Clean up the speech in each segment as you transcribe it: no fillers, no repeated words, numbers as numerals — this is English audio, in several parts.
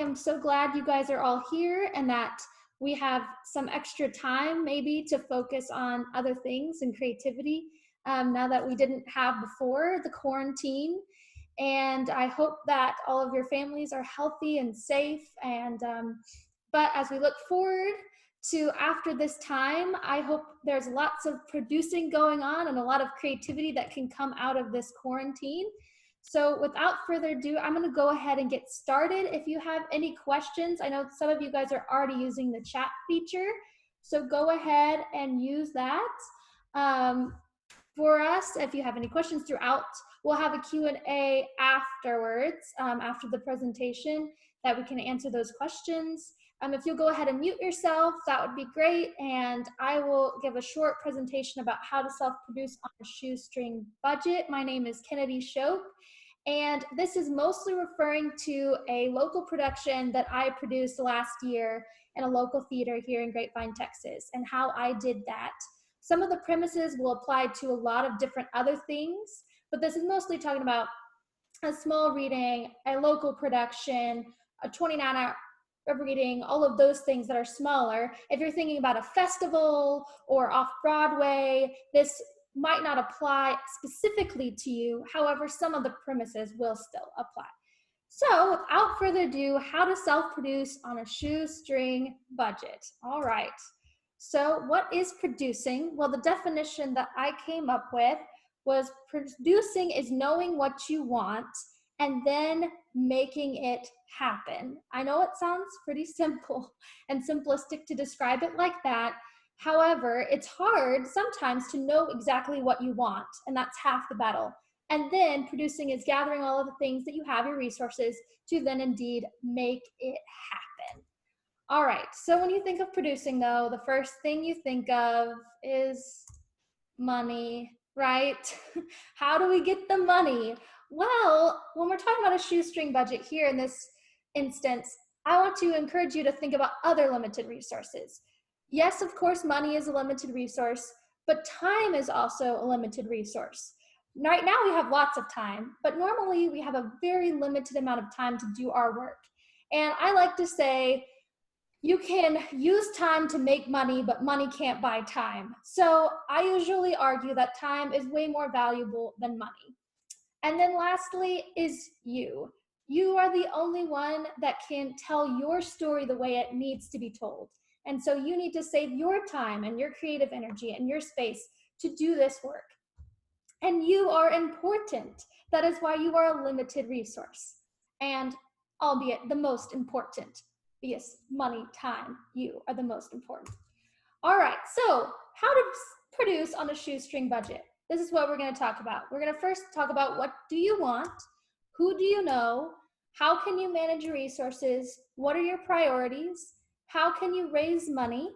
am so glad you guys are all here and that we have some extra time maybe to focus on other things and creativity now that we didn't have before the quarantine. And I hope that all of your families are healthy and safe. And but as we look forward to after this time, I hope there's lots of producing going on and a lot of creativity that can come out of this quarantine. So without further ado, I'm going to go ahead and get started. If you have any questions, I know some of you guys are already using the chat feature, so go ahead and use that. For us, if you have any questions throughout, we'll have a Q&A afterwards, after the presentation, that we can answer those questions. If you'll go ahead and mute yourself, that would be great, and I will give a short presentation about how to self-produce on a shoestring budget. My name is Kenady Shope, and this is mostly referring to a local production that I produced last year in a local theater here in Grapevine, Texas, and how I did that. Some of the premises will apply to a lot of different other things, but this is mostly talking about a small reading, a local production, a 29-hour reading, all of those things that are smaller. If you're thinking about a festival or off-Broadway, this might not apply specifically to you. However, some of the premises will still apply. So without further ado, how to self-produce on a shoestring budget. All right. So what is producing? Well, the definition that I came up with was producing is knowing what you want and then making it happen. I know it sounds pretty simple and simplistic to describe it like that. However, it's hard sometimes to know exactly what you want, and that's half the battle. And then producing is gathering all of the things that you have, your resources, to then indeed make it happen. All right, so when you think of producing though, the first thing you think of is money, right? How do we get the money? Well, when we're talking about a shoestring budget here in this instance, I want to encourage you to think about other limited resources. Yes, of course, money is a limited resource, but time is also a limited resource. Right now we have lots of time, but normally we have a very limited amount of time to do our work. And I like to say, you can use time to make money, but money can't buy time. So I usually argue that time is way more valuable than money. And then lastly is you. You are the only one that can tell your story the way it needs to be told. And so you need to save your time and your creative energy and your space to do this work. And you are important. That is why you are a limited resource. And albeit the most important. Yes, money, time, you are the most important. All right, so how to produce on a shoestring budget. This is what we're going to talk about. We're going to first talk about what do you want, who do you know, how can you manage your resources, what are your priorities, how can you raise money,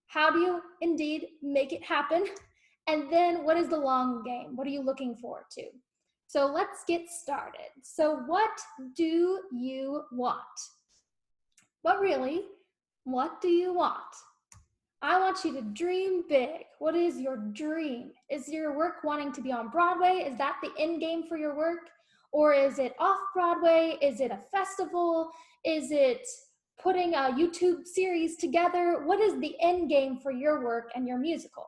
how do you indeed make it happen, and then what is the long game? What are you looking forward to? So let's get started. So what do you want? But really, what do you want? I want you to dream big. What is your dream? Is your work wanting to be on Broadway? Is that the end game for your work? Or is it off Broadway? Is it a festival? Is it putting a YouTube series together? What is the end game for your work and your musical?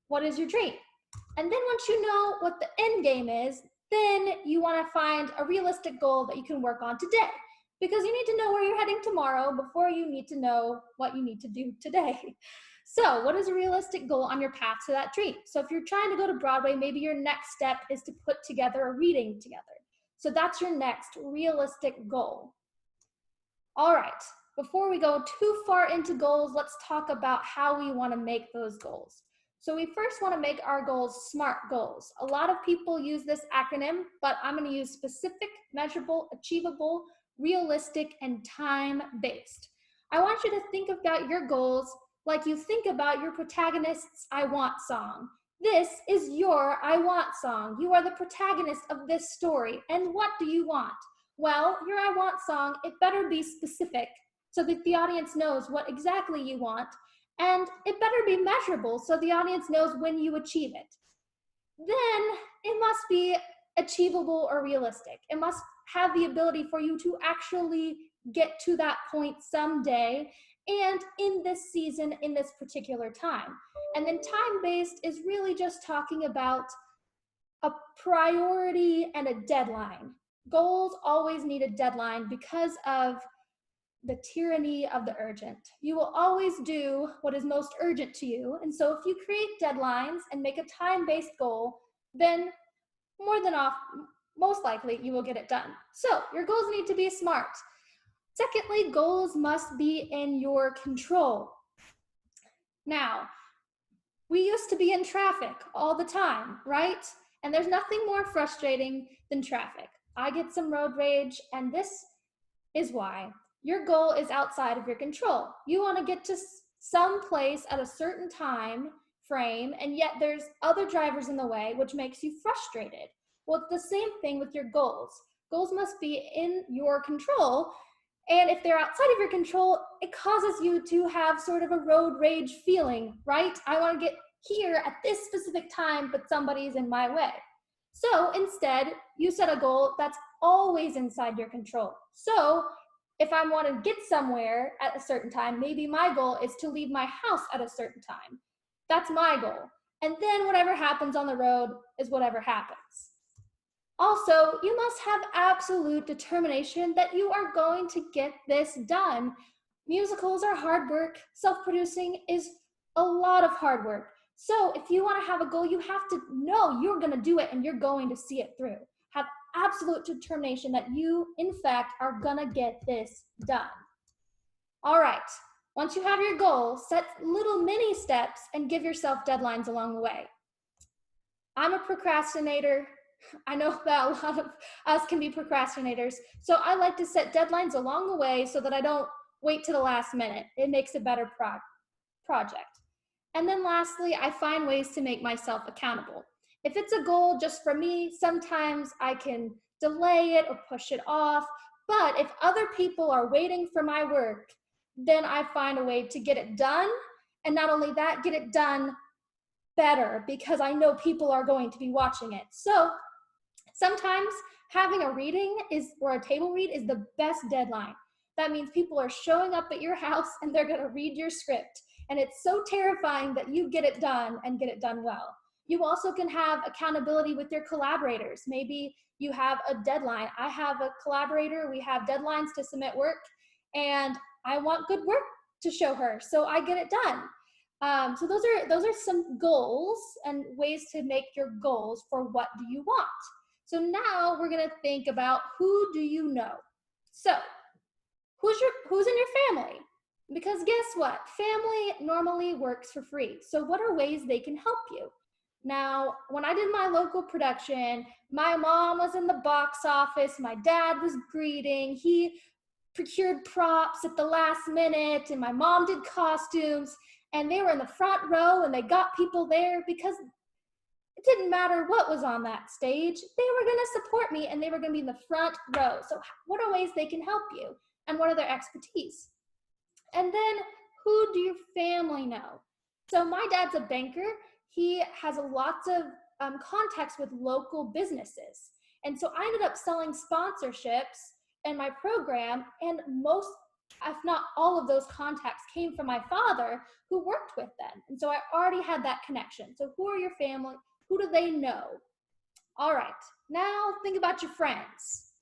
What is your dream? And then once you know what the end game is, then you want to find a realistic goal that you can work on today. Because you need to know where you're heading tomorrow before you need to know what you need to do today. So what is a realistic goal on your path to that dream? So if you're trying to go to Broadway, maybe your next step is to put together a reading together. So that's your next realistic goal. All right, before we go too far into goals, let's talk about how we want to make those goals. So we first want to make our goals SMART goals. A lot of people use this acronym, but I'm going to use specific, measurable, achievable, realistic, and time-based. I want you to think about your goals like you think about your protagonist's I Want song. This is your I Want song. You are the protagonist of this story. And what do you want? Well, your I Want song, it better be specific so that the audience knows what exactly you want, and it better be measurable so the audience knows when you achieve it. Then it must be achievable or realistic. It must have the ability for you to actually get to that point someday, and in this season, in this particular time. And then time-based is really just talking about a priority and a deadline. Goals always need a deadline because of the tyranny of the urgent. You will always do what is most urgent to you. And so if you create deadlines and make a time-based goal, then most likely you will get it done. So your goals need to be smart. Secondly, goals must be in your control. Now, we used to be in traffic all the time, right? And there's nothing more frustrating than traffic. I get some road rage, and this is why. Your goal is outside of your control. You want to get to some place at a certain time frame, and yet there's other drivers in the way, which makes you frustrated. Well, it's the same thing with your goals. Goals must be in your control, and if they're outside of your control, it causes you to have sort of a road rage feeling, right? I want to get here at this specific time, but somebody's in my way. So instead, you set a goal that's always inside your control. So if I want to get somewhere at a certain time, maybe my goal is to leave my house at a certain time. That's my goal. And then whatever happens on the road is whatever happens. Also, you must have absolute determination that you are going to get this done. Musicals are hard work. Self-producing is a lot of hard work. So if you want to have a goal, you have to know you're going to do it and you're going to see it through. Have absolute determination that you, in fact, are going to get this done. All right. Once you have your goal, set little mini steps and give yourself deadlines along the way. I'm a procrastinator. I know that a lot of us can be procrastinators. So I like to set deadlines along the way so that I don't wait to the last minute. It makes a better project. And then lastly, I find ways to make myself accountable. If it's a goal just for me, sometimes I can delay it or push it off. But if other people are waiting for my work, then I find a way to get it done. And not only that, get it done better because I know people are going to be watching it. So sometimes having a reading or a table read is the best deadline. That means people are showing up at your house and they're going to read your script. And it's so terrifying that you get it done and get it done well. You also can have accountability with your collaborators. Maybe you have a deadline. I have a collaborator. We have deadlines to submit work, and I want good work to show her, so I get it done. So those are some goals and ways to make your goals for what do you want. So now we're going to think about who do you know. So who's in your family? Because guess what? Family normally works for free. So what are ways they can help you? Now, when I did my local production, my mom was in the box office, my dad was greeting, he procured props at the last minute, and my mom did costumes, and they were in the front row, and they got people there because it didn't matter what was on that stage. They were going to support me, and they were going to be in the front row. So what are ways they can help you, and what are their expertise? And then who do your family know? So my dad's a banker. He has lots of contacts with local businesses. And so I ended up selling sponsorships in my program, and most, if not all of those contacts came from my father who worked with them. And so I already had that connection. So who are your family? Who do they know? All right, now think about your friends.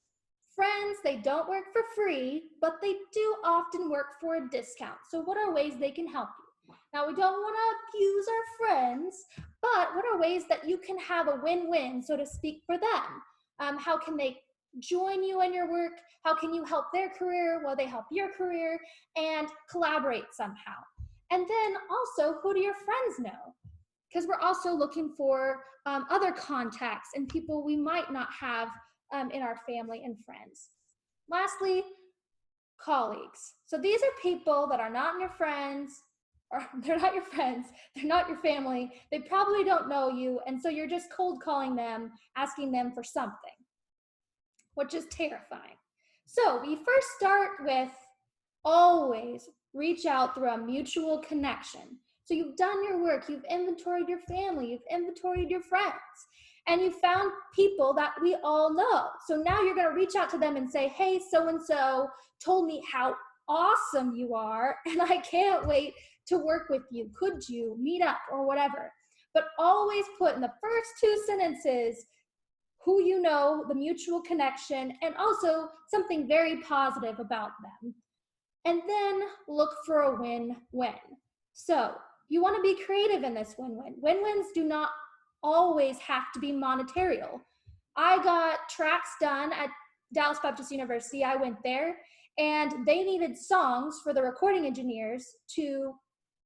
Friends, they don't work for free, but they do often work for a discount. So what are ways they can help you? Now, we don't want to abuse our friends, but what are ways that you can have a win-win, so to speak, for them? How can they join you in your work? How can you help their career while they help your career, and collaborate somehow? And then also, who do your friends know? Because we're also looking for other contacts and people we might not have in our family and friends. Lastly, colleagues. So these are people that are not your friends, or they're not your friends, they're not your family, they probably don't know you, and so you're just cold calling them, asking them for something, which is terrifying. So we first start with always reach out through a mutual connection. So you've done your work, you've inventoried your family, you've inventoried your friends, And you found people that we all know. So now you're gonna reach out to them and say, hey, so-and-so told me how awesome you are, and I can't wait to work with you. Could you meet up or whatever? But always put in the first 2 sentences who you know, the mutual connection, and also something very positive about them. And then look for a win-win. So you want to be creative in this win-win. Win-wins do not always have to be monetarial. I got tracks done at Dallas Baptist University. I went there, and they needed songs for the recording engineers to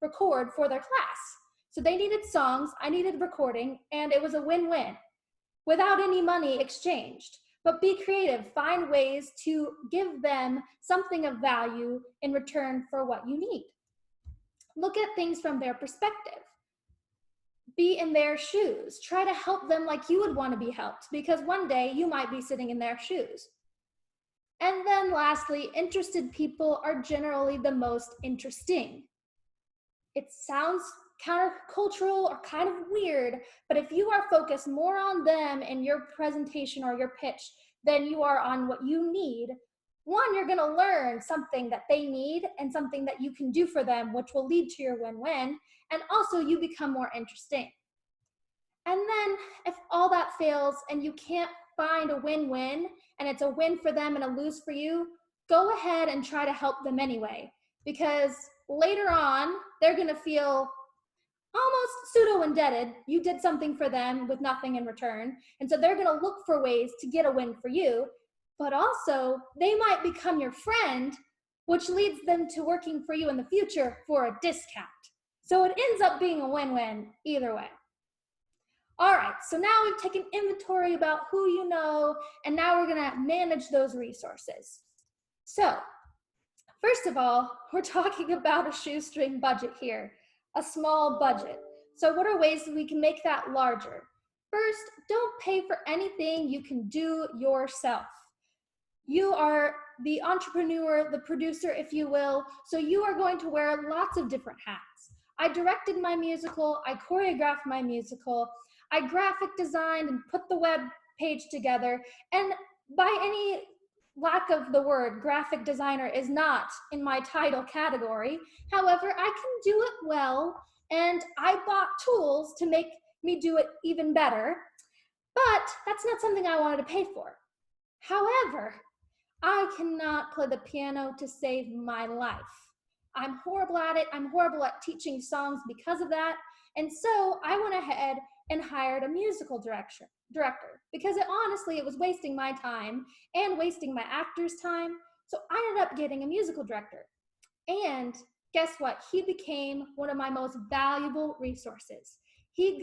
record for their class. So they needed songs, I needed recording, and it was a win-win without any money exchanged. But be creative, find ways to give them something of value in return for what you need. Look at things from their perspective. Be in their shoes. Try to help them like you would want to be helped, because one day you might be sitting in their shoes. And then lastly, interested people are generally the most interesting. It sounds countercultural or kind of weird, but if you are focused more on them in your presentation or your pitch than you are on what you need, one, you're gonna learn something that they need and something that you can do for them, which will lead to your win-win, and also you become more interesting. And then if all that fails and you can't find a win-win, and it's a win for them and a lose for you, go ahead and try to help them anyway, because later on, they're gonna feel almost pseudo-indebted. You did something for them with nothing in return, and so they're gonna look for ways to get a win for you, but also they might become your friend, which leads them to working for you in the future for a discount. So it ends up being a win-win either way. All right, so now we've taken inventory about who you know, and now we're gonna manage those resources. So, first of all, we're talking about a shoestring budget here, a small budget. So what are ways that we can make that larger? First, don't pay for anything you can do yourself. You are the entrepreneur, the producer, if you will, so you are going to wear lots of different hats. I directed my musical, I choreographed my musical, I graphic designed and put the web page together, and by any lack of the word, graphic designer is not in my title category. However, I can do it well, and I bought tools to make me do it even better, but that's not something I wanted to pay for. However, I cannot play the piano to save my life. I'm horrible at it. I'm horrible at teaching songs because of that. And so I went ahead and hired a musical director because honestly, it was wasting my time and wasting my actors' time. So I ended up getting a musical director. And guess what? He became one of my most valuable resources. He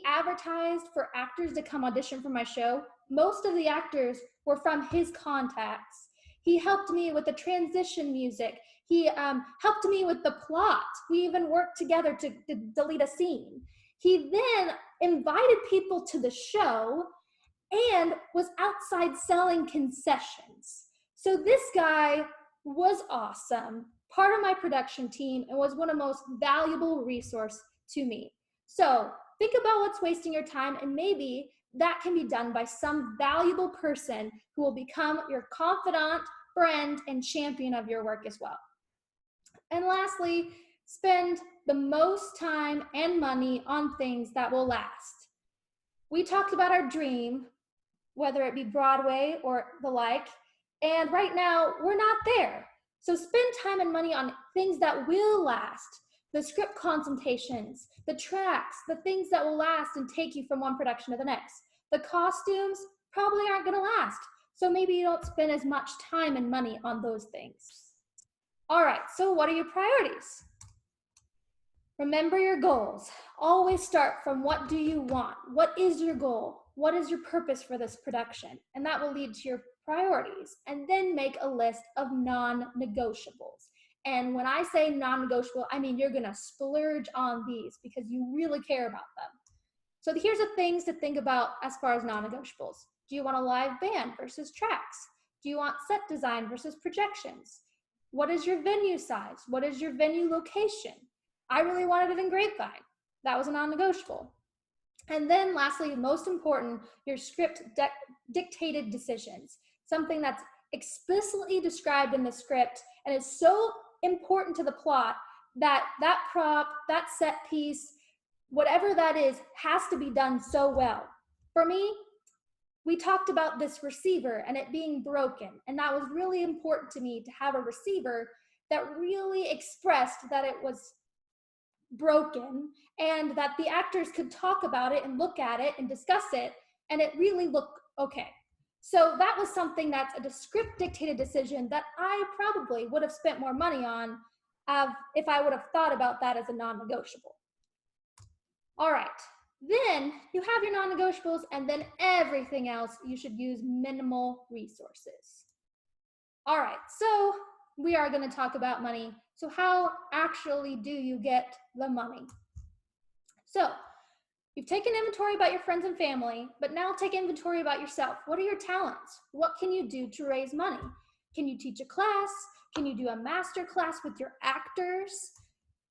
advertised for actors to come audition for my show. Most of the actors were from his contacts. He helped me with the transition music. He helped me with the plot. We even worked together to delete a scene. He then invited people to the show and was outside selling concessions. So this guy was awesome, part of my production team, and was one of the most valuable resource to me. So think about what's wasting your time, and maybe that can be done by some valuable person who will become your confidant, friend, and champion of your work as well. And lastly, spend the most time and money on things that will last. We talked about our dream, whether it be Broadway or the like, and right now we're not there. So spend time and money on things that will last. The script consultations, the tracks, the things that will last and take you from one production to the next. The costumes probably aren't gonna last, so maybe you don't spend as much time and money on those things. All right, so what are your priorities? Remember your goals. Always start from what do you want? What is your goal? What is your purpose for this production? And that will lead to your priorities. And then make a list of non-negotiables. And when I say non-negotiable, I mean you're gonna splurge on these because you really care about them. So here's the things to think about as far as non-negotiables. Do you want a live band versus tracks? Do you want set design versus projections? What is your venue size? What is your venue location? I really wanted it in Grapevine. That was a non-negotiable. And then lastly, most important, your script dictated decisions, something that's explicitly described in the script and is so important to the plot that that prop, that set piece, whatever that is, has to be done so well. For me, we talked about this receiver and it being broken, and that was really important to me, to have a receiver that really expressed that it was broken and that the actors could talk about it and look at it and discuss it, and it really looked okay. So that was something that's a script dictated decision that I probably would have spent more money on if I would have thought about that as a non-negotiable. All right, then you have your non-negotiables, and then everything else you should use minimal resources. All right, so we are going to talk about money. So how actually do you get the money? So you've taken inventory about your friends and family, but now take inventory about yourself. What are your talents? What can you do to raise money? Can you teach a class? Can you do a master class with your actors?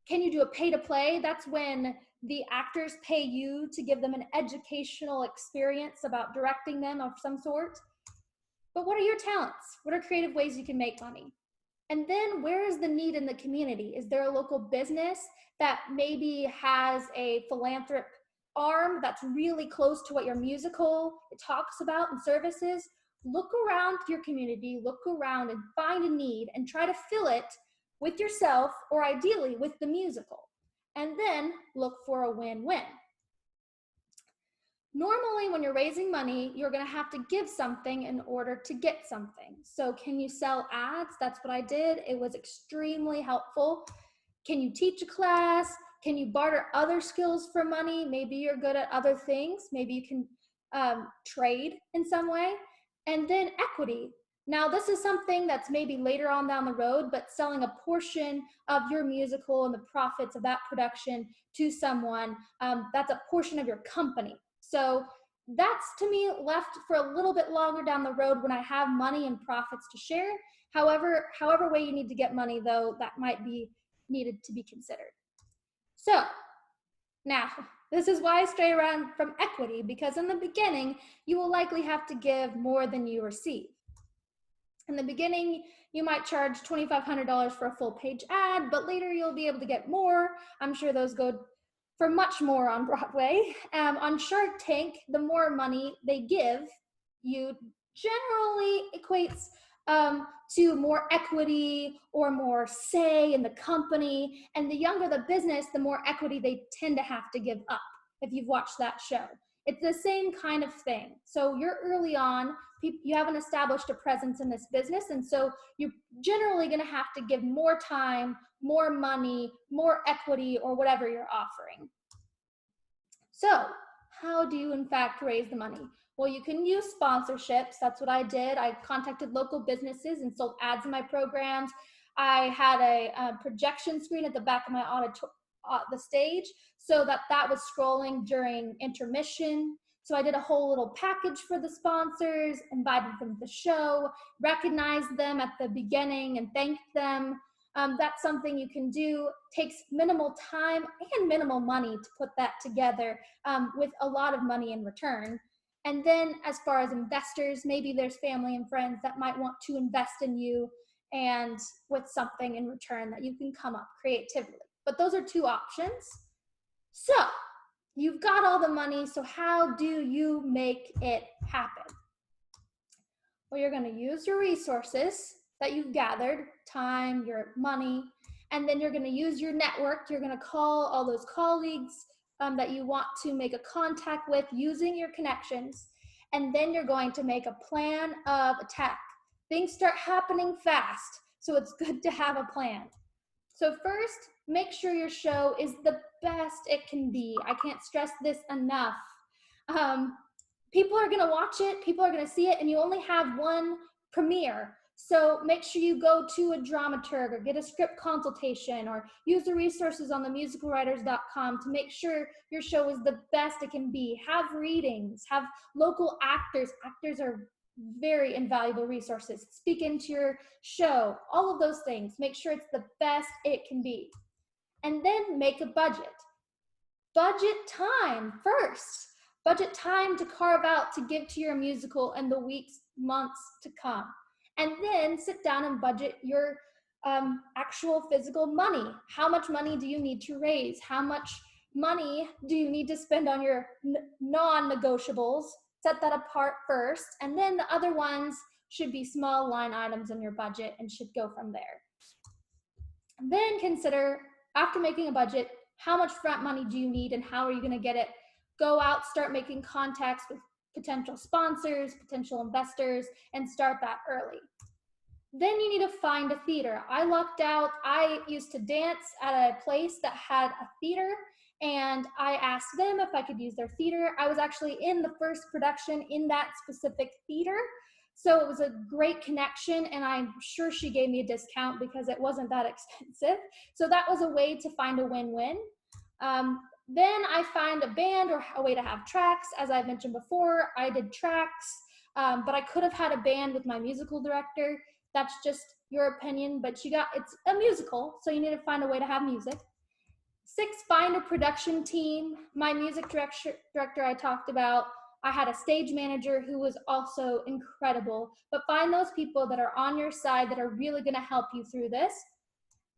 Can you do a pay to play? That's when the actors pay you to give them an educational experience about directing them of some sort. But what are your talents? What are creative ways you can make money? And then where is the need in the community? Is there a local business that maybe has a philanthropic arm that's really close to what your musical talks about and services? Look around your community, look around and find a need and try to fill it with yourself, or ideally with the musical. And then look for a win-win. Normally, when you're raising money, you're going to have to give something in order to get something. So can you sell ads? That's what I did. It was extremely helpful. Can you teach a class? Can you barter other skills for money? Maybe you're good at other things. Maybe you can trade in some way. And then equity. Now, this is something that's maybe later on down the road, but selling a portion of your musical and the profits of that production to someone, that's a portion of your company. So that's, to me, left for a little bit longer down the road when I have money and profits to share. However way you need to get money, though, that might be needed to be considered. So now, this is why I stray around from equity, because in the beginning, you will likely have to give more than you receive. In the beginning, you might charge $2,500 for a full page ad, but later you'll be able to get more. I'm sure those go for much more on Broadway. On Shark Tank, the more money they give you generally equates to more equity or more say in the company. And the younger the business, the more equity they tend to have to give up, if you've watched that show. It's the same kind of thing. So you're early on, you haven't established a presence in this business, and so you're generally going to have to give more time, more money, more equity, or whatever you're offering. So how do you in fact raise the money? Well, you can use sponsorships. That's what I did. I contacted local businesses and sold ads in my programs. I had a projection screen at the back of my the stage so that was scrolling during intermission. So I did a whole little package for the sponsors, invited them to the show, recognized them at the beginning and thanked them. That's something you can do. Takes minimal time and minimal money to put that together, with a lot of money in return. And then as far as investors, maybe there's family and friends that might want to invest in you and with something in return that you can come up creatively. But those are two options. So you've got all the money, so how do you make it happen? Well, you're going to use your resources that you've gathered, time, your money, and then you're going to use your network. You're going to call all those colleagues that you want to make a contact with using your connections, and then you're going to make a plan of attack. Things start happening fast, so it's good to have a plan. So first, make sure your show is the best it can be. I can't stress this enough. People are going to watch it, people are going to see it, and you only have one premiere. So make sure you go to a dramaturg or get a script consultation or use the resources on themusicalwriters.com to make sure your show is the best it can be. Have readings, have local actors. Actors are very invaluable resources. Speak into your show, all of those things. Make sure it's the best it can be. And then make a budget. budget time first. Budget time to carve out to give to your musical in the weeks, months to come. And then sit down and budget your actual physical money. How much money do you need to raise? How much money do you need to spend on your non-negotiables? Set that apart first. And then the other ones should be small line items in your budget and should go from there. Then consider, after making a budget, how much front money do you need and how are you going to get it? Go out, start making contacts with potential sponsors, potential investors, and start that early. Then you need to find a theater. I lucked out. I used to dance at a place that had a theater, and I asked them if I could use their theater. I was actually in the first production in that specific theater, so it was a great connection, and I'm sure she gave me a discount because it wasn't that expensive. So that was a way to find a win-win. Then I find a band or a way to have tracks. As I mentioned before, I did tracks, but I could have had a band with my musical director. That's just your opinion, but it's a musical, so you need to find a way to have music. 6, find a production team. My music director I talked about, I had a stage manager who was also incredible, but find those people that are on your side that are really gonna help you through this.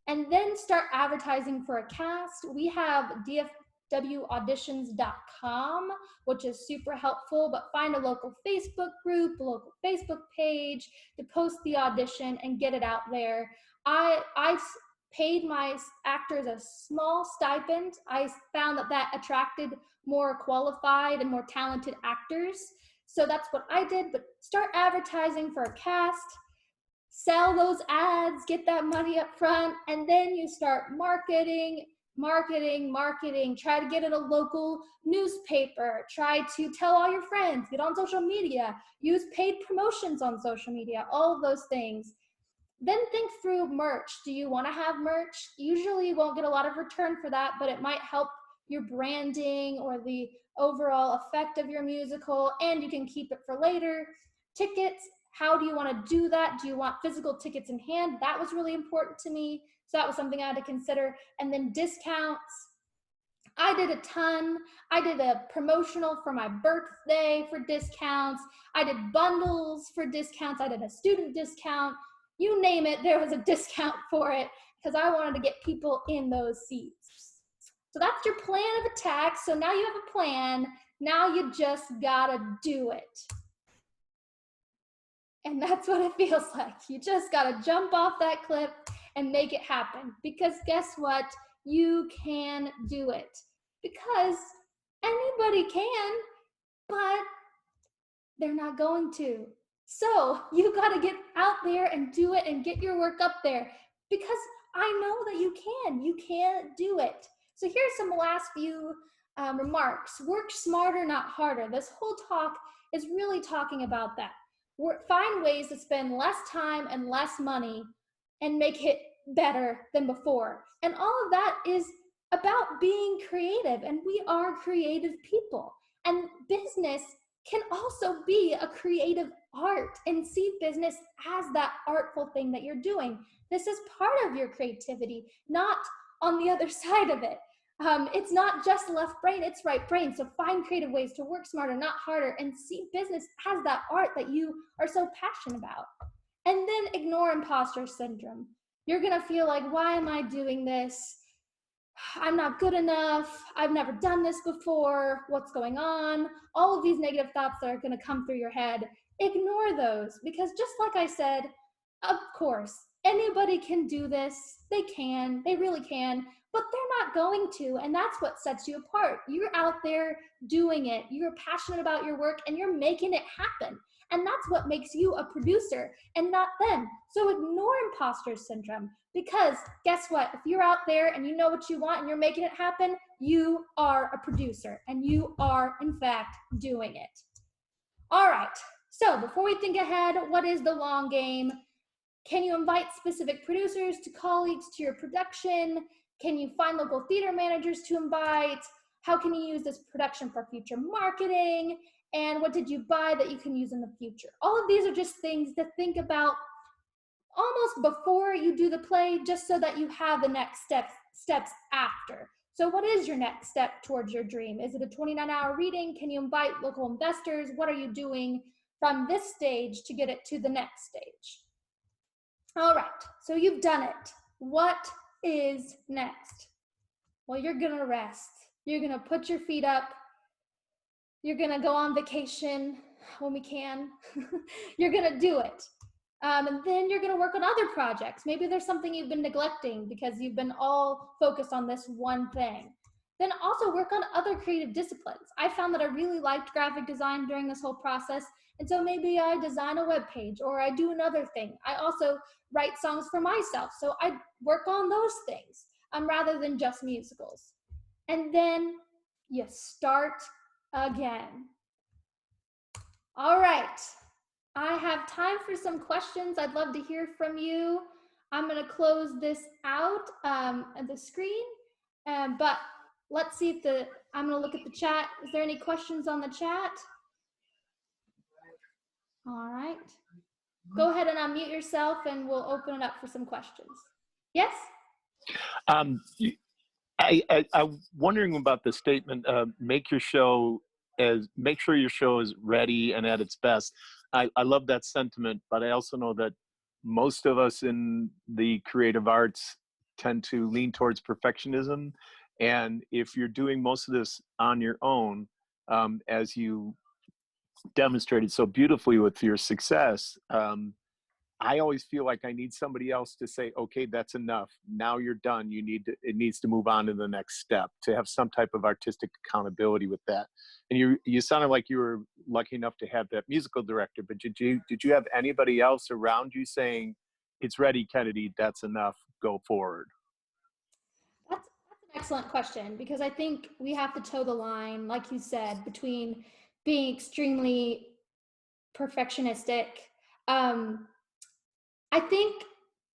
And then start advertising for a cast. We have dfwauditions.com, which is super helpful, but find a local Facebook group, a local Facebook page to post the audition and get it out there. I paid my actors a small stipend. I found that attracted more qualified and more talented actors. So that's what I did, but start advertising for a cast, sell those ads, get that money up front, and then you start marketing. Try to get it a local newspaper, try to tell all your friends, get on social media, use paid promotions on social media, all of those things. Then think through merch. Do you want to have merch? Usually you won't get a lot of return for that, but it might help your branding or the overall effect of your musical, and you can keep it for later. Tickets, how do you want to do that? Do you want physical tickets in hand? That was really important to me, so that was something I had to consider. And then discounts. I did a ton. I did a promotional for my birthday for discounts. I did bundles for discounts. I did a student discount. You name it, there was a discount for it because I wanted to get people in those seats. So that's your plan of attack. So now you have a plan. Now you just gotta do it. And that's what it feels like. You just gotta jump off that cliff and make it happen. Because guess what? You can do it. Because anybody can, but they're not going to. So you gotta get out there and do it and get your work up there, because I know that you can do it. So here's some last few remarks. Work smarter, not harder. This whole talk is really talking about that. Find ways to spend less time and less money and make it better than before. And all of that is about being creative, and we are creative people. And business can also be a creative art, and see business as that artful thing that you're doing. This is part of your creativity, not on the other side of it. It's not just left brain, it's right brain. So find creative ways to work smarter, not harder, and see business as that art that you are so passionate about. And then ignore imposter syndrome. You're gonna feel like, why am I doing this? I'm not good enough. I've never done this before. What's going on? All of these negative thoughts that are going to come through your head, ignore those, because just like I said, of course, anybody can do this. They really can, but they're not going to, and that's what sets you apart. You're out there doing it. You're passionate about your work, and you're making it happen. And that's what makes you a producer and not them. So ignore imposter syndrome, because guess what? If you're out there and you know what you want and you're making it happen, you are a producer and you are, in fact, doing it. All right. So before we think ahead, what is the long game? Can you invite specific producers to colleagues to your production? Can you find local theater managers to invite? How can you use this production for future marketing? And what did you buy that you can use in the future? All of these are just things to think about almost before you do the play, just so that you have the next steps after. So what is your next step towards your dream? Is it a 29-hour reading? Can you invite local investors? What are you doing from this stage to get it to the next stage? All right, so you've done it. What is next? Well, you're gonna rest. You're gonna put your feet up. You're gonna go on vacation when we can. You're gonna do it. And then you're gonna work on other projects. Maybe there's something you've been neglecting because you've been all focused on this one thing. Then also work on other creative disciplines. I found that I really liked graphic design during this whole process. And so maybe I design a web page or I do another thing. I also write songs for myself. So I work on those things rather than just musicals. And then you start again. All right. I have time for some questions. I'd love to hear from you. I'm going to close this out at the screen, but let's see if I'm going to look at the chat. Is there any questions on the chat? All right. Go ahead and unmute yourself and we'll open it up for some questions. Yes? I'm wondering about the statement, make sure your show is ready and at its best. I love that sentiment, but I also know that most of us in the creative arts tend to lean towards perfectionism. And if you're doing most of this on your own, as you demonstrated so beautifully with your success, I always feel like I need somebody else to say, okay, that's enough. Now you're done. It needs to move on to the next step, to have some type of artistic accountability with that. And you sounded like you were lucky enough to have that musical director, but did you have anybody else around you saying, it's ready, Kenady, that's enough, go forward? That's an excellent question, because I think we have to toe the line, like you said, between being extremely perfectionistic. I think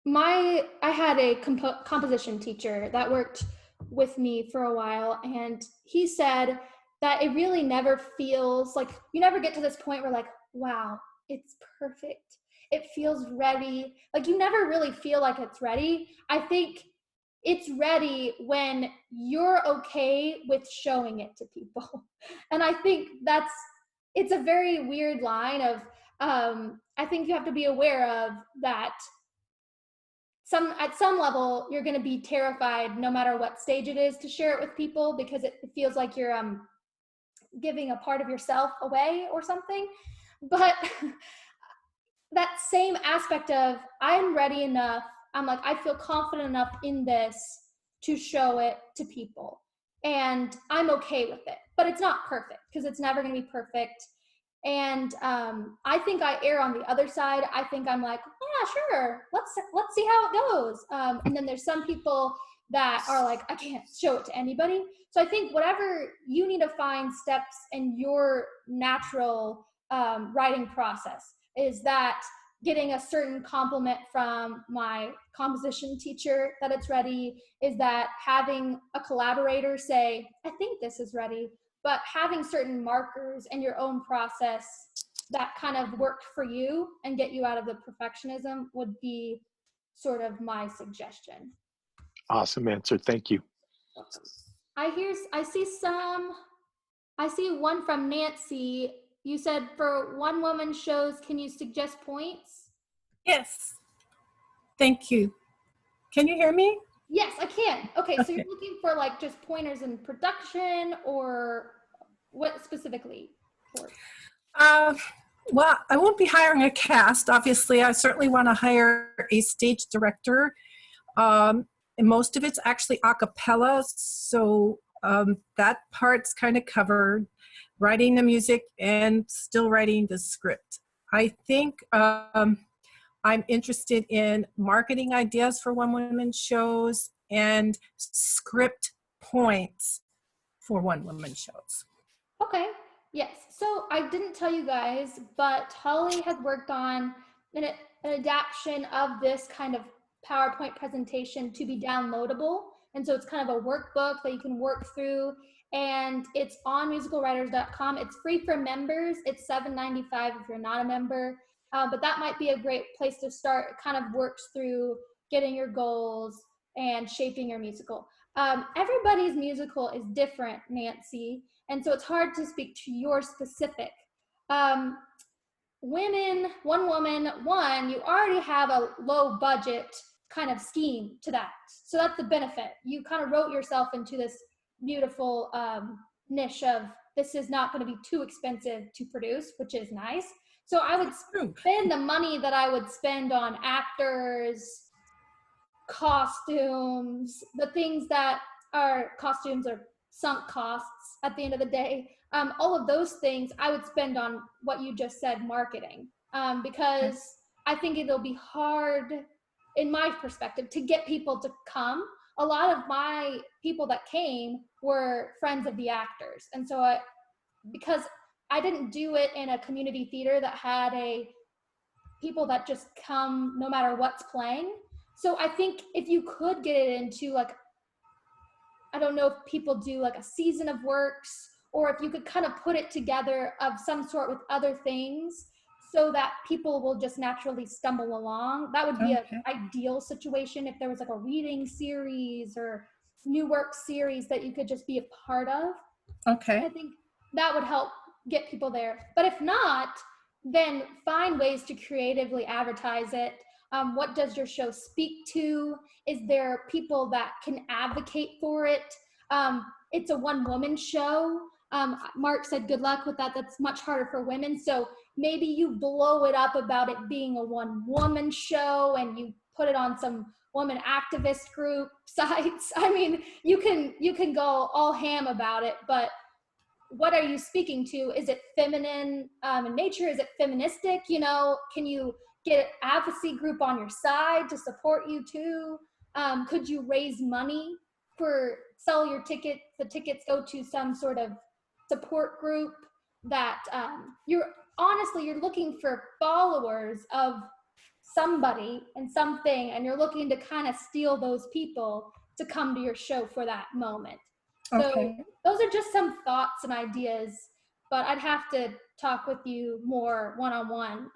I had a composition teacher that worked with me for a while, and he said that it really never feels like, you never get to this point where like, wow, it's perfect. It feels ready. Like you never really feel like it's ready. I think it's ready when you're okay with showing it to people. And I think it's a very weird line of, I think you have to be aware of that. At some level, you're going to be terrified no matter what stage it is to share it with people, because it feels like you're giving a part of yourself away or something. But that same aspect of, I'm ready enough, I'm like, I feel confident enough in this to show it to people, and I'm okay with it. But it's not perfect, because it's never going to be perfect. And I think I err on the other side. I think I'm like, yeah, sure, let's see how it goes. And then there's some people that are like, I can't show it to anybody. So I think whatever you need to find steps in your natural writing process, is that getting a certain compliment from my composition teacher that it's ready, is that having a collaborator say, I think this is ready. But having certain markers in your own process that kind of worked for you and get you out of the perfectionism would be sort of my suggestion. Awesome answer. Thank you. Welcome. I see one from Nancy. You said for one woman shows, can you suggest points? Yes. Thank you. Can you hear me? Yes, I can. Okay, so you're looking for like just pointers in production, or what specifically? Well, I won't be hiring a cast. Obviously, I certainly want to hire a stage director. And most of it's actually a cappella, so that part's kind of covered. Writing the music and still writing the script. I think I'm interested in marketing ideas for one-woman shows and script points for one-woman shows. Okay, yes. So I didn't tell you guys, but Holly has worked on an adaptation of this kind of PowerPoint presentation to be downloadable. And so it's kind of a workbook that you can work through, and it's on musicalwriters.com. It's free for members. It's $7.95 if you're not a member. But that might be a great place to start. It kind of works through getting your goals and shaping your musical. everybody's musical is different, Nancy, and so it's hard to speak to your specific. Women, one woman, you already have a low budget kind of scheme to that. So that's the benefit. You kind of wrote yourself into this beautiful niche of this is not going to be too expensive to produce, which is nice. So I would spend the money that I would spend on actors, costumes, the things that are costumes or sunk costs at the end of the day. All of those things I would spend on what you just said, marketing, because I think it'll be hard, in my perspective, to get people to come. A lot of my people that came were friends of the actors. And so because I didn't do it in a community theater that had people that just come no matter what's playing. So I think if you could get it into like, I don't know if people do like a season of works, or if you could kind of put it together of some sort with other things so that people will just naturally stumble along. That would be an ideal situation if there was like a reading series or new work series that you could just be a part of. Okay. I think that would help get people there. But if not, then find ways to creatively advertise it. What does your show speak to? Is there people that can advocate for it? It's a one-woman show. Mark said good luck with that. That's much harder for women. So maybe you blow it up about it being a one-woman show and you put it on some woman activist group sites. I mean, you can go all ham about it, but what are you speaking to? Is it feminine in nature? Is it feministic? You know, can you get an advocacy group on your side to support you too? Could you raise money sell your ticket? The tickets go to some sort of support group that you're looking for followers of somebody and something, and you're looking to kind of steal those people to come to your show for that moment. So those are just some thoughts and ideas, but I'd have to talk with you more one-on-one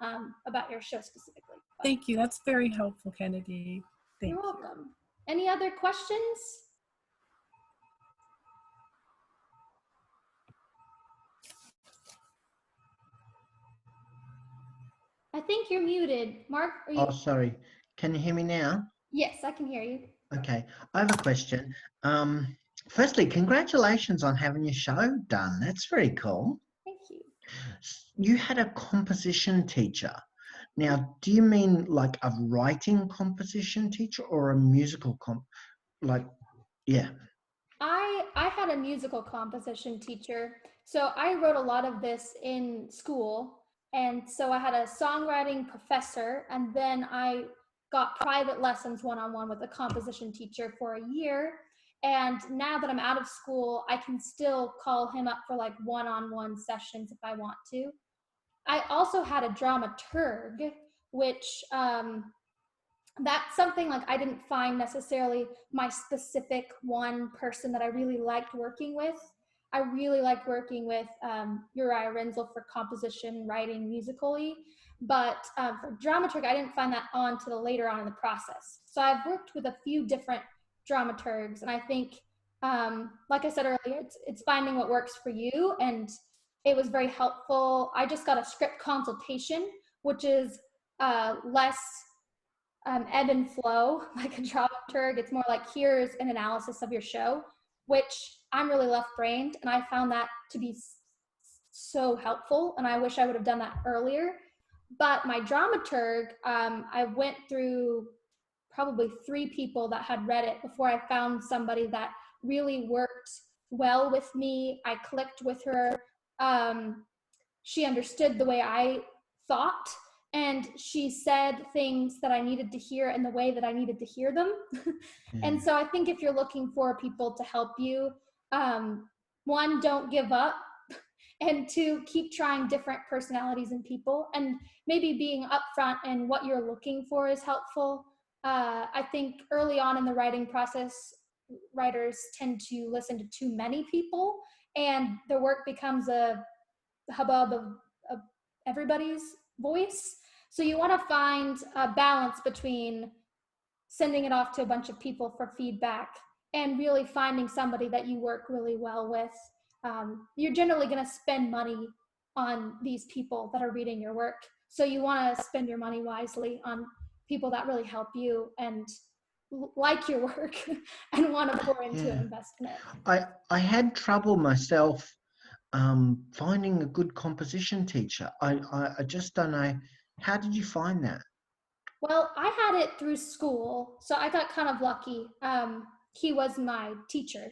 about your show specifically. Thank you. That's very helpful, Kenady. You're welcome. Any other questions? I think you're muted. Mark, are you? Oh, sorry. Can you hear me now? Yes, I can hear you. Okay. I have a question. Firstly, congratulations on having your show done. That's very cool. Thank you. You had a composition teacher. Now, do you mean like a writing composition teacher or a musical yeah. I had a musical composition teacher. So I wrote a lot of this in school. And so I had a songwriting professor, and then I got private lessons one-on-one with a composition teacher for a year. And now that I'm out of school, I can still call him up for like one-on-one sessions if I want to. I also had a dramaturg, which that's something like I didn't find necessarily my specific one person that I really liked working with. I really liked working with Uriah Renzel for composition, writing musically, but for dramaturg, I didn't find that on till later on in the process. So I've worked with a few different dramaturgs, and I think, like I said earlier, it's finding what works for you, and it was very helpful. I just got a script consultation, which is less ebb and flow like a dramaturg. It's more like, here's an analysis of your show, which I'm really left-brained, and I found that to be so helpful, and I wish I would have done that earlier. But my dramaturg, I went through probably 3 people that had read it before I found somebody that really worked well with me. I clicked with her. She understood the way I thought, and she said things that I needed to hear in the way that I needed to hear them. And so I think if you're looking for people to help you, 1, don't give up, and 2, keep trying different personalities and people, and maybe being upfront in what you're looking for is helpful. I think early on in the writing process, writers tend to listen to too many people, and the work becomes a hubbub of everybody's voice. So you want to find a balance between sending it off to a bunch of people for feedback and really finding somebody that you work really well with. You're generally going to spend money on these people that are reading your work. So you want to spend your money wisely on people that really help you and like your work and want to pour into an investment. I had trouble myself finding a good composition teacher. I just don't know. How did you find that? Well, I had it through school, so I got kind of lucky. He was my teacher,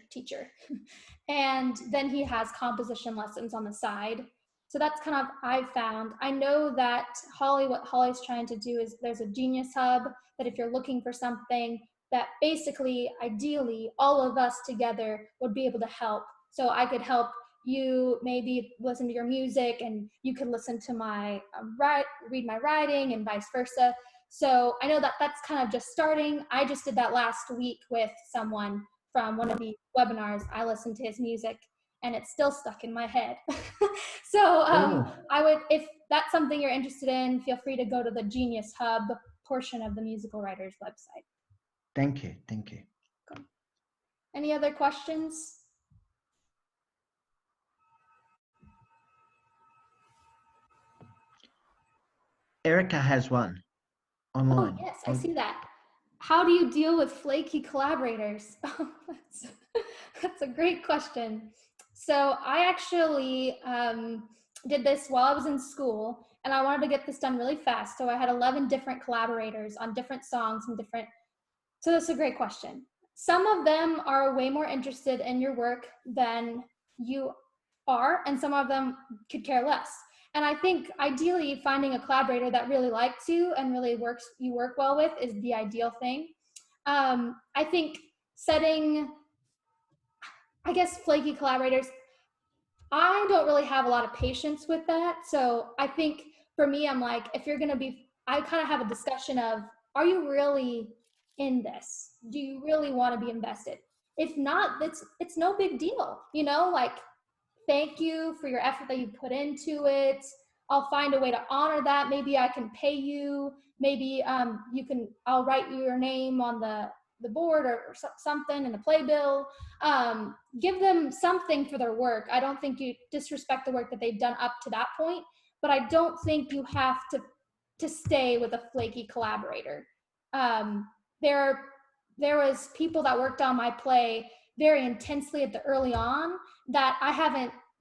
and then he has composition lessons on the side. So that's kind of I found. I know that what Holly's trying to do is there's a Genius Hub that if you're looking for something that basically, ideally, all of us together would be able to help. So I could help you maybe listen to your music, and you could listen to my read my writing, and vice versa. So I know that that's kind of just starting. I just did that last week with someone from one of the webinars. I listened to his music and it's still stuck in my head. So I would, if that's something you're interested in, feel free to go to the Genius Hub portion of the Musical Writers website. Thank you. Thank you. Cool. Any other questions? Erica has one online. Oh, yes, I see that. How do you deal with flaky collaborators? That's a great question. So I actually did this while I was in school, and I wanted to get this done really fast. So I had 11 different collaborators on different songs and different. So that's a great question. Some of them are way more interested in your work than you are, and some of them could care less. And I think ideally finding a collaborator that really likes you and really you work well with is the ideal thing. I think setting, I guess, flaky collaborators, I don't really have a lot of patience with that. So I think for me, I'm like, if you're going to be, I kind of have a discussion of, are you really in this? Do you really want to be invested? If not, it's no big deal, you know, like, thank you for your effort that you put into it. I'll find a way to honor that. Maybe I can pay you. Maybe I'll write your name on the board or something in the playbill. Give them something for their work. I don't think you disrespect the work that they've done up to that point, but I don't think you have to stay with a flaky collaborator. There was people that worked on my play very intensely at the early on that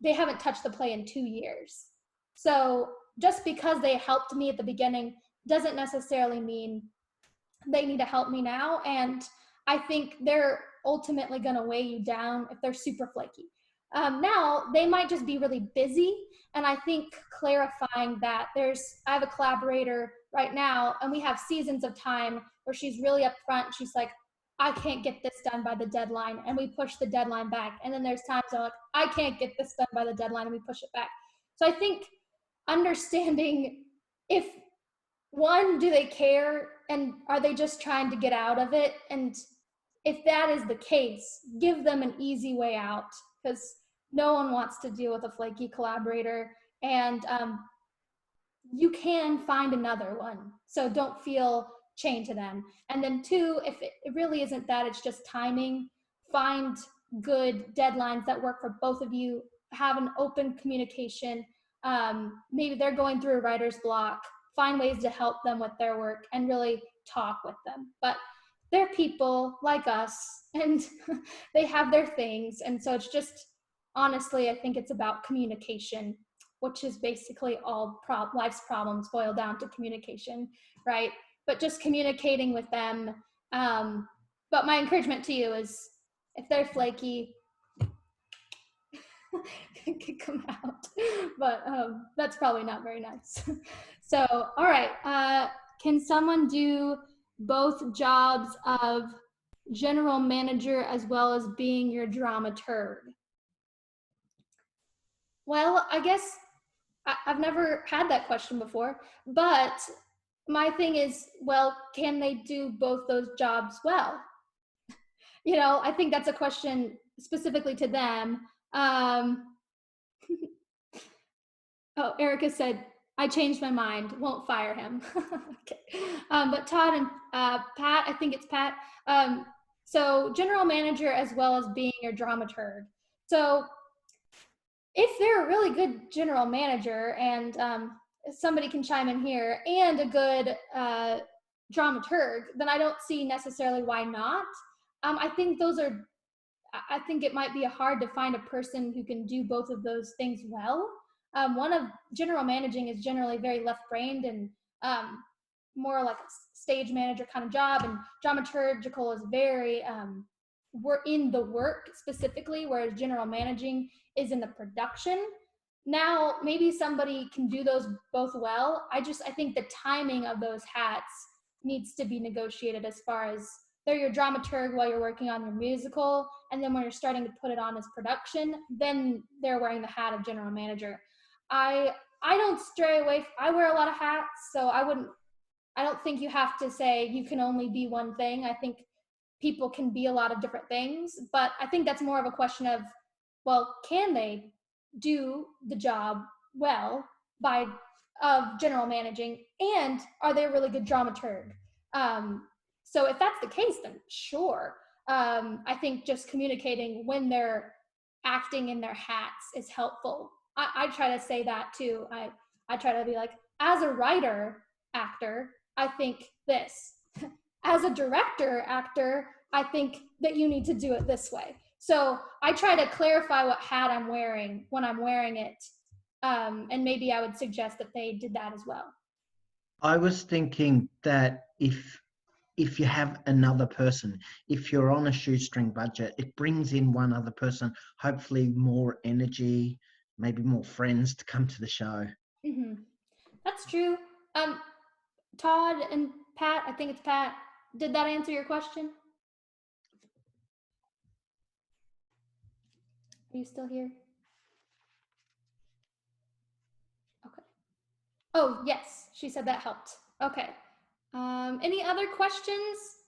they haven't touched the play in 2 years. So just because they helped me at the beginning doesn't necessarily mean they need to help me now. And I think they're ultimately going to weigh you down if they're super flaky. Now they might just be really busy. And I think clarifying that I have a collaborator right now, and we have seasons of time where she's really upfront. She's like, I can't get this done by the deadline, and we push the deadline back. And then there's times where like, I can't get this done by the deadline, and we push it back. So I think understanding if, one, do they care, and are they just trying to get out of it? And if that is the case, give them an easy way out, because no one wants to deal with a flaky collaborator, and you can find another one. So don't feel chained to them. And then two, if it really isn't that, it's just timing, find good deadlines that work for both of you, have an open communication. Maybe they're going through a writer's block, find ways to help them with their work and really talk with them. But they're people like us, and they have their things. And so it's just, honestly, I think it's about communication, which is basically all life's problems boil down to communication, right? But just communicating with them. But my encouragement to you is, if they're flaky, kick them out. But that's probably not very nice. So, all right. Can someone do both jobs of general manager as well as being your dramaturg? Well, I guess I've never had that question before, but my thing is, well, can they do both those jobs well? You know, I think that's a question specifically to them. Oh, Erica said, I changed my mind, won't fire him. Okay. But Todd and Pat, I think it's Pat, So general manager as well as being your dramaturg. So if they're a really good general manager, and somebody can chime in here, and a good dramaturg, then I don't see necessarily why not. I think it might be hard to find a person who can do both of those things well. One of general managing is generally very left-brained and more like a stage manager kind of job, and dramaturgical is very we're in the work specifically, whereas general managing is in the production. Now, maybe somebody can do those both well. I think the timing of those hats needs to be negotiated, as far as they're your dramaturg while you're working on your musical, and then when you're starting to put it on as production, then they're wearing the hat of general manager. I don't stray away. I wear a lot of hats, so I don't think you have to say you can only be one thing. I think people can be a lot of different things, but I think that's more of a question of, well, can they do the job well of general managing, and are they a really good dramaturg? So if that's the case, then sure. I think just communicating when they're acting in their hats is helpful. I try to say that too. I try to be like, as a writer, actor, I think this. As a director, actor, I think that you need to do it this way. So I try to clarify what hat I'm wearing when I'm wearing it. And maybe I would suggest that they did that as well. I was thinking that if you have another person, if you're on a shoestring budget, it brings in one other person, hopefully more energy, maybe more friends to come to the show. Mm-hmm. That's true. Todd and Pat, I think it's Pat, did that answer your question? Are you still here? Okay. Oh, yes, she said that helped. Okay. Any other questions?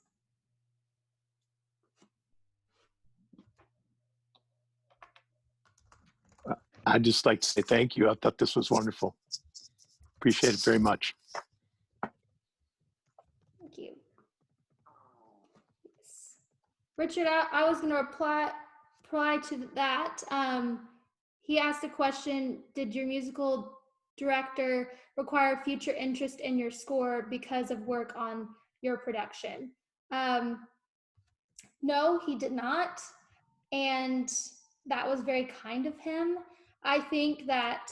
I'd just like to say thank you. I thought this was wonderful. Appreciate it very much. Thank you. Yes. Richard, I was going to reply to that. He asked a question, did your musical director require future interest in your score because of work on your production? No, he did not. And that was very kind of him. I think that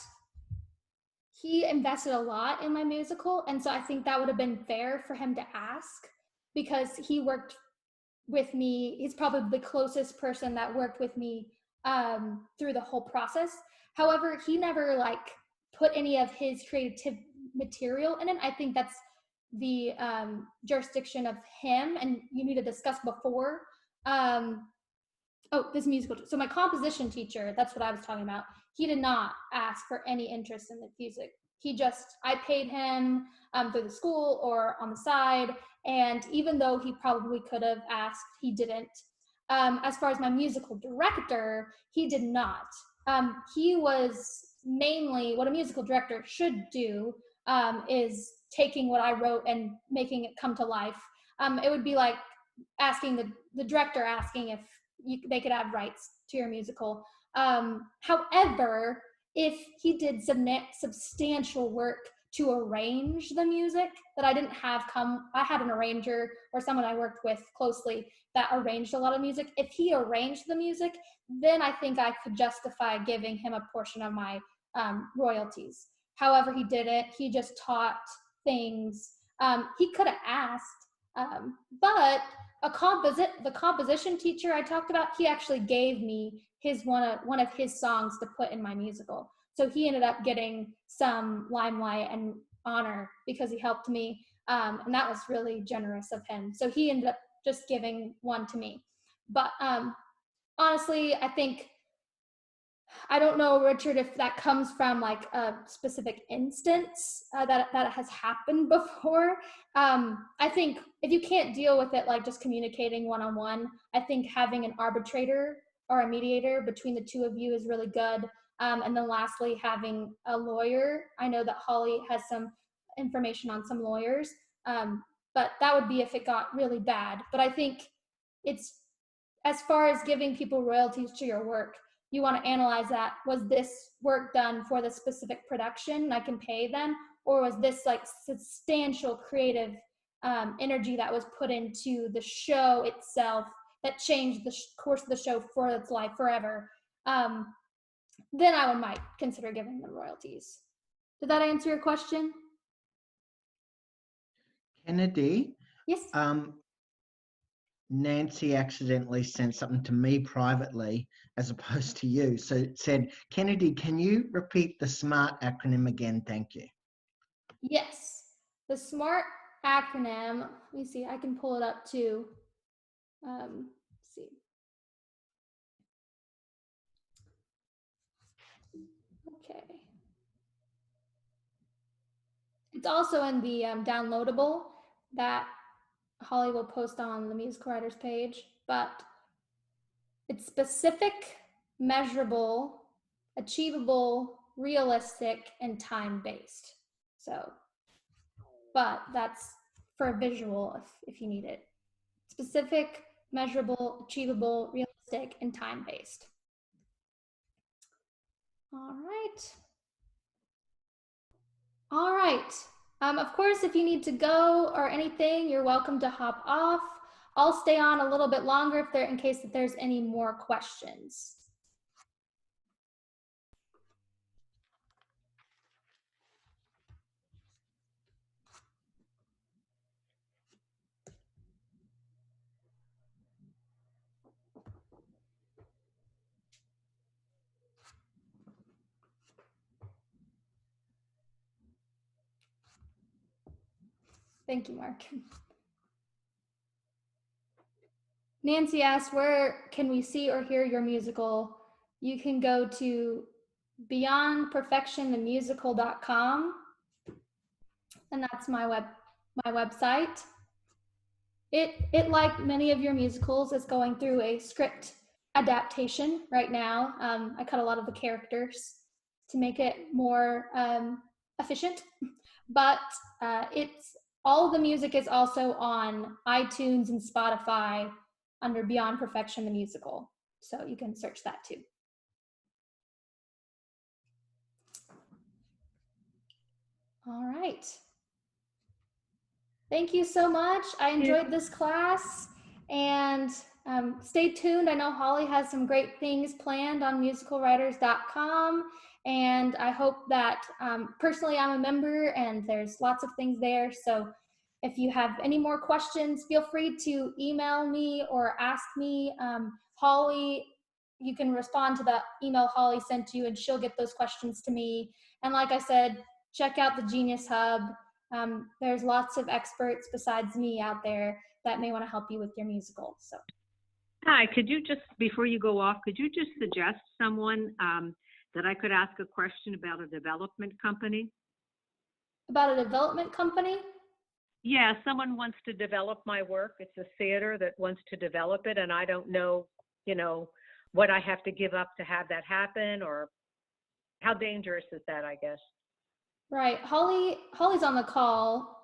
he invested a lot in my musical, and so I think that would have been fair for him to ask, because he worked with me. He's probably the closest person that worked with me through the whole process. However, he never put any of his creative material in it. I think that's the jurisdiction of him, and you need to discuss before. This musical. So my composition teacher, that's what I was talking about. He did not ask for any interest in the music. I paid him through the school or on the side. And even though he probably could have asked, he didn't. As far as my musical director, he did not. He was mainly, what a musical director should do is taking what I wrote and making it come to life. It would be like asking the director asking if they could have rights to your musical. However, if he did substantial work to arrange the music that I didn't have I had an arranger or someone I worked with closely that arranged a lot of music. If he arranged the music, then I think I could justify giving him a portion of my royalties. However, he didn't. He just taught things. He could have asked, but the composition teacher I talked about, he actually gave me one of his songs to put in my musical. So he ended up getting some limelight and honor because he helped me, and that was really generous of him. So he ended up just giving one to me. But honestly, I don't know, Richard, if that comes from a specific instance that has happened before. I think if you can't deal with it, just communicating one-on-one, I think having an arbitrator or a mediator between the two of you is really good. And then lastly, having a lawyer. I know that Holly has some information on some lawyers, but that would be if it got really bad. But I think it's as far as giving people royalties to your work, you want to analyze that. Was this work done for the specific production and I can pay them? Or was this like substantial creative energy that was put into the show itself that changed the course of the show for its life forever? Then I might consider giving them royalties. Did that answer your question? Kenady, Yes. Nancy accidentally sent something to me privately as opposed to you. So it said, Kenady, can you repeat the SMART acronym again? Thank you. Yes. The SMART acronym, let me see, I can pull it up too. Let's see. Okay. It's also in the downloadable that Holly will post on the Musical Writers page, but it's specific, measurable, achievable, realistic, and time-based. So, but that's for a visual if you need it. Specific, measurable, achievable, realistic, and time-based. All right. All right. Of course, if you need to go or anything, you're welcome to hop off. I'll stay on a little bit longer in case that there's any more questions. Thank you, Mark. Nancy asked, where can we see or hear your musical? You can go to beyondperfectionthemusical.com, and that's my website. It like many of your musicals is going through a script adaptation right now. I cut a lot of the characters to make it more efficient, but all the music is also on iTunes and Spotify under Beyond Perfection the Musical, so you can search that too. All right. Thank you so much. I enjoyed this class, and stay tuned. I know Holly has some great things planned on musicalwriters.com, and I hope that personally I'm a member and there's lots of things there. So if you have any more questions, feel free to email me or ask me. Holly, you can respond to the email Holly sent you and she'll get those questions to me. And like I said, check out the Genius Hub. There's lots of experts besides me out there that may want to help you with your musical. So, hi, could you just, before you go off, could you just suggest someone that I could ask a question about a development company? About a development company? Yeah, someone wants to develop my work. It's a theater that wants to develop it, and I don't know, what I have to give up to have that happen, or how dangerous is that, I guess. Right. Holly's on the call.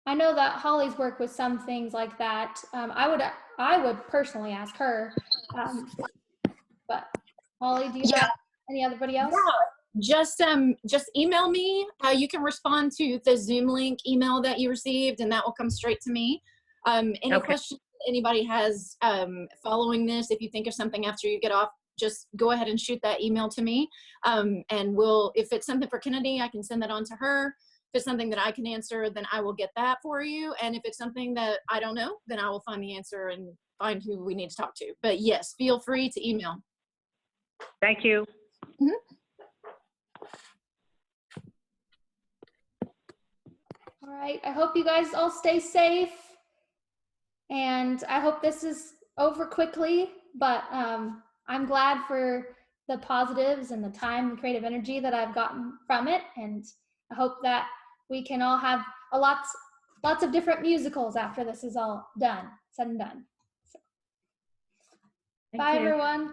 I know that Holly's worked with some things like that. I would personally ask her. But Holly, do you have anybody else? Yeah, just email me. You can respond to the Zoom link email that you received, and that will come straight to me. Any questions anybody has following this, if you think of something after you get off, just go ahead and shoot that email to me. And if it's something for Kenady, I can send that on to her. If it's something that I can answer, then I will get that for you. And if it's something that I don't know, then I will find the answer and find who we need to talk to. But yes, feel free to email. Thank you. Mm-hmm. All right. I hope you guys all stay safe. And I hope this is over quickly, but I'm glad for the positives and the time and creative energy that I've gotten from it. And I hope that we can all have lots of different musicals after this is all done, said and done. So, bye, everyone.